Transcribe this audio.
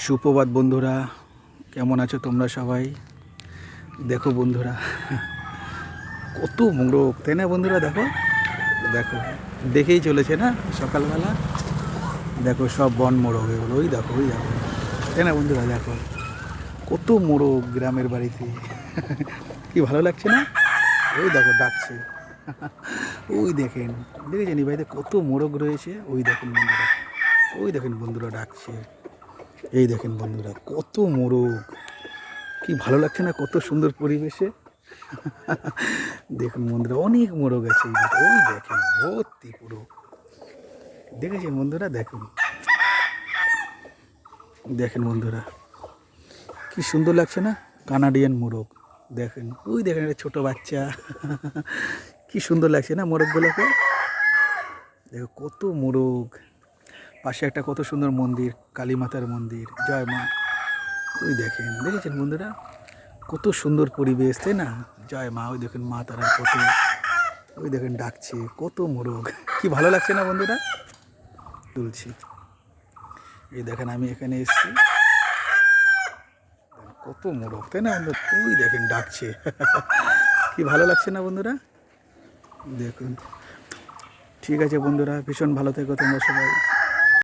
সুপ্রভাত বন্ধুরা, কেমন আছো তোমরা সবাই? দেখো বন্ধুরা, কত মোরগ, তাই না বন্ধুরা? দেখো দেখো, দেখেই চলেছে না সকালবেলা। দেখো সব বন মোরগ এগুলো, ওই দেখো ওই দেখো, তাই না বন্ধুরা? দেখো কত মোরগ গ্রামের বাড়িতে। কি ভালো লাগছে না? ওই দেখো ডাকছে। ওই দেখেন, দেখেছেন এই বাড়িতে কত মোরগ রয়েছে? ওই দেখেন বন্ধুরা, ওই দেখেন বন্ধুরা ডাকছে। এই দেখেন বন্ধুরা কত মোরগ, কি ভালো লাগছে না? কত সুন্দর পরিবেশে। দেখুন বন্ধুরা, অনেক মোরগ আছে এই দিকে। ওই দেখেন ভর্তি পুরো, দেখেছেন বন্ধুরা? দেখুন, দেখেন বন্ধুরা কি সুন্দর লাগছে না? কানাডিয়ান মোরগ। দেখেন ওই দেখেন একটা ছোটো বাচ্চা। কি সুন্দর লাগছে না মোরগগুলোকে? দেখো কত মোরগ, পাশে একটা কত সুন্দর মন্দির, কালী মাতার মন্দির, জয় মা। ওই দেখেন, দেখেছেন বন্ধুরা কত সুন্দর পরিবেশ, তাই না? জয় মা। ওই দেখেন মা তারার কত, ওই দেখেন ডাকছে, কত মোরগ। কি ভালো লাগছে না বন্ধুরা? তুলছি, এই দেখেন আমি এখানে এসেছি, কত মোরগ, তাই না বন্ধু? ওই দেখেন ডাকছে। কি ভালো লাগছে না বন্ধুরা? দেখুন, ঠিক আছে বন্ধুরা, ভীষণ ভালো থেকো তোমরা সবাই।